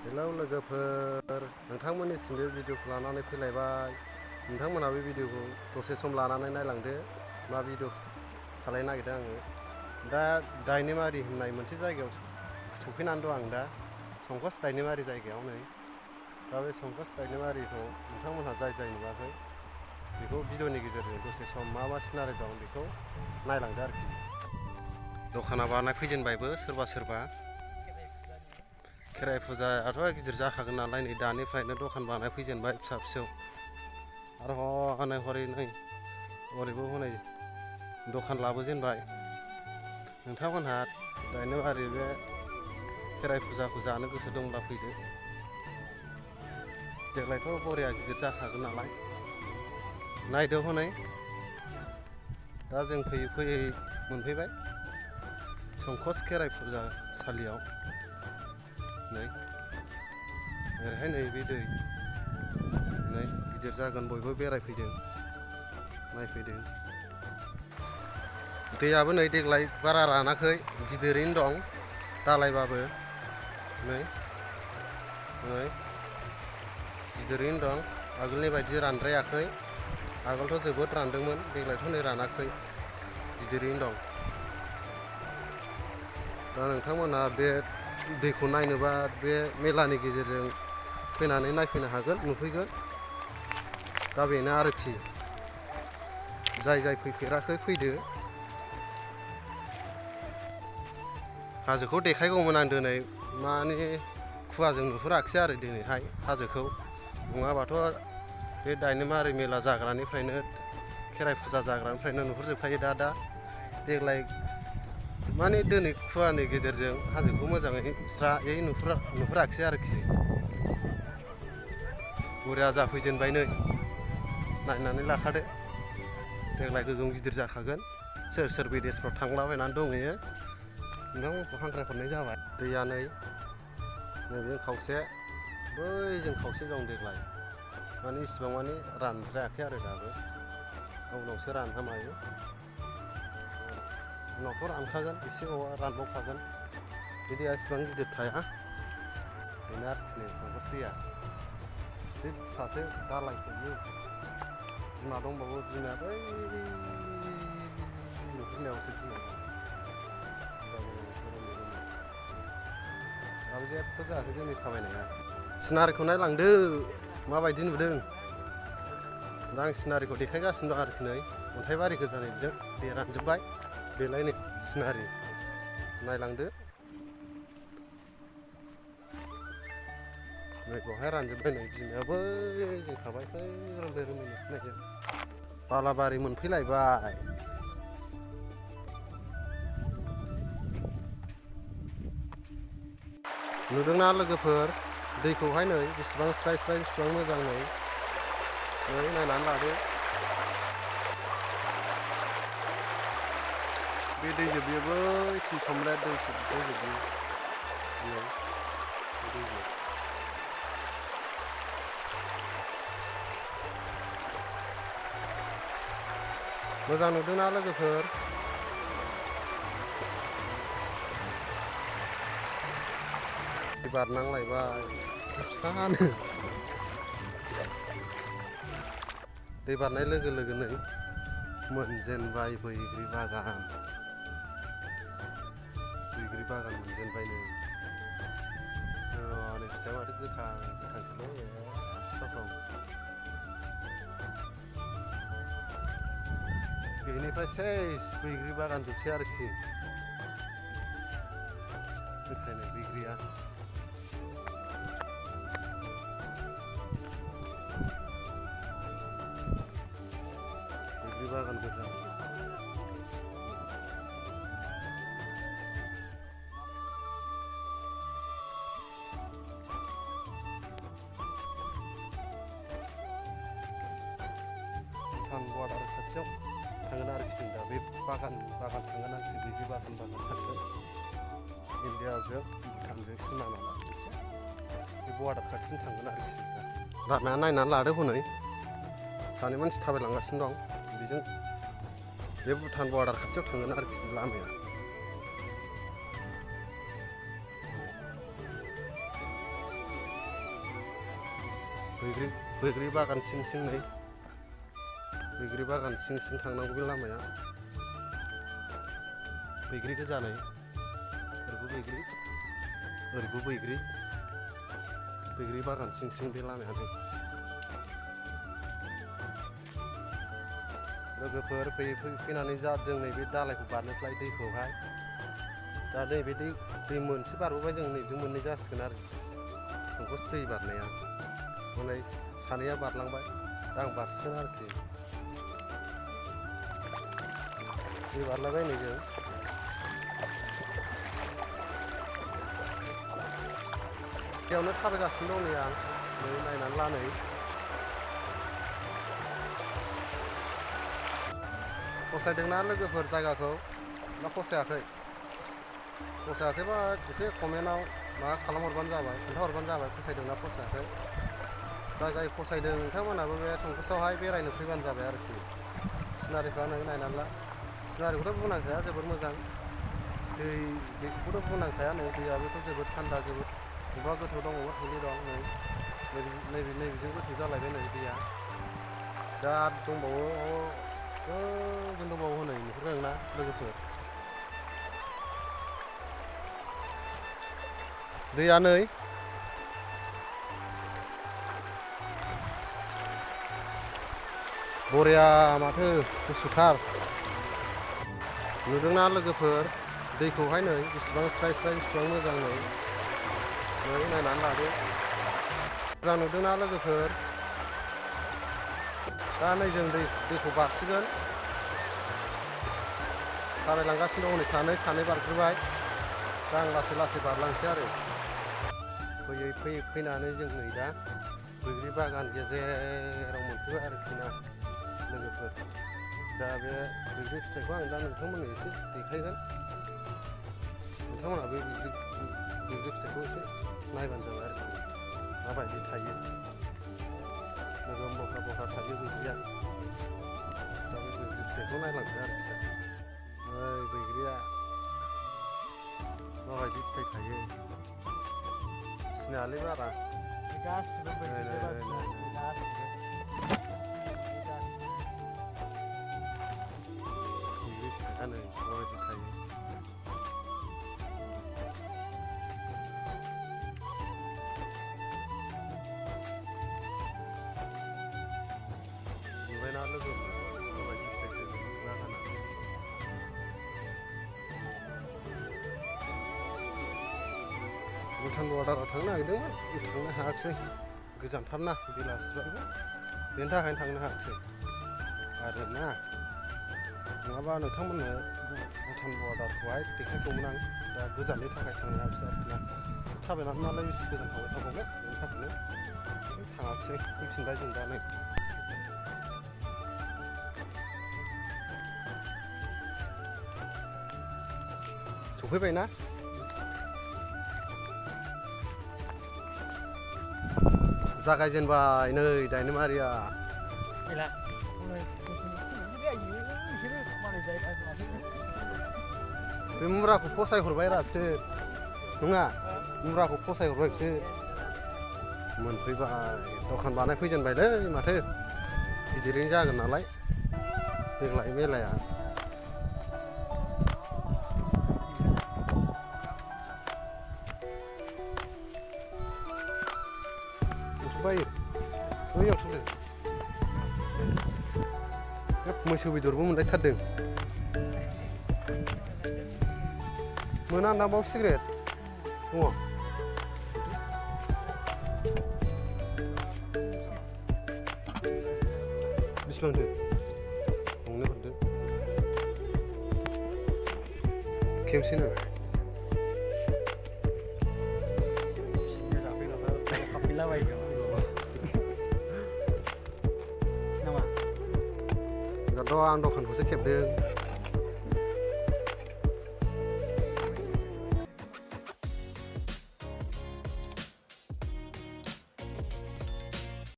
Hello लोगोफोर, नोंथांमोननिसिम बे भिडिअखौ लानानै फैलायबाय। नोंथांमोनहा बे भिडिअखौ दसे सम लानानै नायलांदो। मा भिडिअ खालायनो नागिरदों आङो। दा दायनेमारि होननाय मोनसे जायगायाव सफैनानै दं आं दा। संकस दायनेमारि जायगायाव नै। दा बे संकस दायनेमारिखौ नोंथांमोनहा जाय नुवाखै बेखौ भिडिअनि गेजेरजों दसे सम मा सिनारि दं बेखौ नायलांदो आरोखि। दखाना बानायफैजेनबायबो सोरबा खेराइ फुजायाथ' गिदिर जाखागोन नालाय नै दानिफ्रायनो दखान बानायफैजेनबाय फिसा फिसौ। आरो हरै नै ओरैबो हनै दखान लाबोजेनबाय। नोंथांमोनहा दायनेमारि बे खेराइ फुजाखौ जानो गोसो दंब्ला फैदो। देग्लायथ' बरिया गिदिर जाखागोन नालाय। नायदो हनै दा जों फैयै मोनफैबाय संकस खेराइ फुजासालियाव। नै ओरैहाय नै बे दै नै गिदिर जागोन, बयबो बेरायफैदों नायफैदों। दैयाबो नै देग्लाय बारा रानाखै, गिदिरैनो दं दालायबाबो। नै गिदिरैनो दं, आगोलनि बायदि रानद्रायाखै। आगोलथ' जोबोद रानदोंमोन, देग्लायथ' नै रानाखै, गिदिरैनो दं। दा नोंथांमोनहा बे दैखौ नायनोबा बे मेलानि गेजेरजों फैनानै नायफैनो हागोन, नुफैगोन। दा बेनो आरोखि, जाय फैफेराखै फैदो। हाजोखौ देखायगौमोन आं दिनै, माने खुवाजों नुहुराखिसै आरो दिनैहाय हाजोखौ। नङाबाथ' बे दायनेमारि मेला जाग्रानिफ्रायनो खेराइ फुजा जाग्रानिफ्रायनो नुहुरजोबखायो दा देग्लाय माने दिनै खुवानि गेजेरजों हाजोखौ मोजाङै स्रायै नुहुराखिसै आरोखि। बरिया जाफैजेनबाय नै, नायनानै लाखादो। देग्लाय गोगोम गिदिर जाखागोन। सोर बिदेशफ्राव थांलाबायनानै दंहैयो नोंथांमोनखौ हांख्रायहरनाय जाबाय। दैया नैबे खावसे, बैजों खावसे दं देग्लाय। माने इसिबां माने रानद्रायाखै आरो दाबो, उनावसो रानहां मायो। उनावथ' रानखागोन, एसे रानबावखागोन। बे दैया इसिबां गिदिर थाया। बेनो आरोखि नै संकस दैया। बे सासे दालायखौनो बिमा दंबावो, बिमाया बै नुहुरनायावसो बिमा। दाबो जेबो जायाखै जोंनि थाबायनाया। सिनारिखौ नायलांदो माबायदि नुदों। दा आं सिनारिखौ देखायगासिनो दं आरोखि। नै अन्थाइबारि गोजानिजों दै रानजोब्बाय। बेलाय नै सिनारि, नायलांदो। नै बेवहाय रानजोब्बाय, नै बिमाया बैजों थाबाय, रोमै नुहुरनायजों। बालाबारि मोनफैलायबाय। नुदोंना लोगोफोर, दैखौहाय नै बेसेबां स्राय बेसेबां मोजां नै नायनानै लादो। बे दै जोबोयो बैसिम थमब्लेट दै जोबोयो। मोजां नुदोंना लोगोफोर? दै बारनांलायबाय फिसानो। दै बारनाय लोगो लोगोनो मोनजेनबाय बैग्रि बागान। बैग्रि बागान मोनजेनबाय नै। नै फिथाइया माथो गोथांसोलै एफा। बेनिफ्राय सेस बैग्रि बागान जोबसै आरोखि। गोथां बैग्रिया। बैग्रि बागान गोजा। भुटान बर्डार खाथियाव थांगोन आरोखि जों दा। बे बागान थांगोन आरोखि, बैग्रि बागान थांगोन। इण्डियाजों भुटानजों सिमा नालाय मोनसे, बे बर्डार खाथिसिम थांगोन आरोखि दा। लामाया नायनानै लादो हनै, सानै मानसि थाबायलांगासिनो दं। बेजों बे भुटान बर्डार खाथियाव थांगोन आरोखि बे लामाया। बैग्रि बागान सिं सिं नै बैग्रि बागान सिं सिं थांनांगौ बे लामाया बैग्रि गोजा नै ओरैबो बैग्रि बागान सिं सिं बे लामाया नै लोगोफोर फैनानै जादों नैबे दालायखौ बारनोफ्लाय दैखौहाय दा नैबे दै मोनसे बारबोबाय जों नैबे मोननै जासिगोन आरो संकस दै बारनाया हनै सानैया बारलांबाय दा आं बारसिगोन आरोखि दै बारलायबाय नै जों बेयावनो थाबायगासिनो दं नै आं नै नायनानै ला नै फसायदोंना लोगोफोर जायगाखौ ना फसायाखैबा एसे कमेन्टआव माबा खालामहरबानो जाबाय खोन्थाहरबानो जाबाय फसायदोंना फसायाखै जाय फसायदों नोंथांमोनहाबो बे संकसआवहाय बेरायनो फैबानो जाबाय आरोखि सिनारिफ्रा नै नायनानै ला सिनारिखौथ' बुंनांखाया जोबोद मोजां दै बेखौथ' बुंनांखाया नै दैयाबोथ' जोबोद थान्दा जोबोद बबेबा गोथौ दं बबेबा थौले दं नैबेजों गोथौ जालायबाय नै दैया दा दंबावो जों दंबावो हनै नुहुरदोंना लोगोफोर दैया नै बरिया माथो गुसुथार नुदोंना लोगोफोर दैखौहाय नै बेसेबां स्राय बेसेबां मोजां नै नायनानै लादो मोजां नुदोंना लोगोफोर दा नै जों दैखौ बारसिगोन थाबायलांगासिनो दं हनै सानै बारग्रोबाय दा आं लासै बारलांसै आरो फैनानै जों नै दा बैग्रि बागान गेजेराव मोनफैबाय आरोखि ना लोगोफोर दा बे बैग्रि फिथाइखौ आं दा नोंथांमोननो एसे देखायगोन नोंथांमोनहा बे बैग्रि फिथाइखौ एसे नायबानो जाबाय आरोखि माबायदि थायो नोगोम बख्रा थायो बैग्रिया दा बे बैग्रि फिथाइखौ नायलांदो आरोखि ओइ बैग्रिया माबायदि फिथाइ थायो सिनायालै बारा गासिबो बैग्रि फिथाइया नै माबायदि थायो नुबायना लोगोफोर माबायदि फिथाइ थायो बागाना भुटान बर्डाराव थांनो नागिरदोंमोन थांनो हायाखिसै गोजानथारना बेलासिबाबो बेनि थाखायनो थांनो हायाखिसै आरोना नङाबा नोंथांमोननो भुटान बर्डारखौहाय देखायगौमोन आं दा गोजाननि थाखाय थांनो हायाखिसै आरोना थाबायनानै नालाय बेसे गोजान थांबाय थाबावगोन बेनि थाखायनो थाङाखिसै फैफिनबाय जों दा नै सफैबायना जागायजेनबाय नै दाइनेमारिया बे मुराखौ फसायहरबाय रा बिसोर नङा मुराखौ फसायहरबाय बिसोर मोनफैबाय दखान बानायफैजेनबायलै माथो गिदिरैनो जागोन नालाय देग्लाय मेलाया बायो बैयाव थांदों मैसो बेदरबो मोनलायथारदों मोना ना बाव सिगारेट दङ बेसेबांथो गंनै हरदो खेबसेनो आं दखानखौसो खेबदों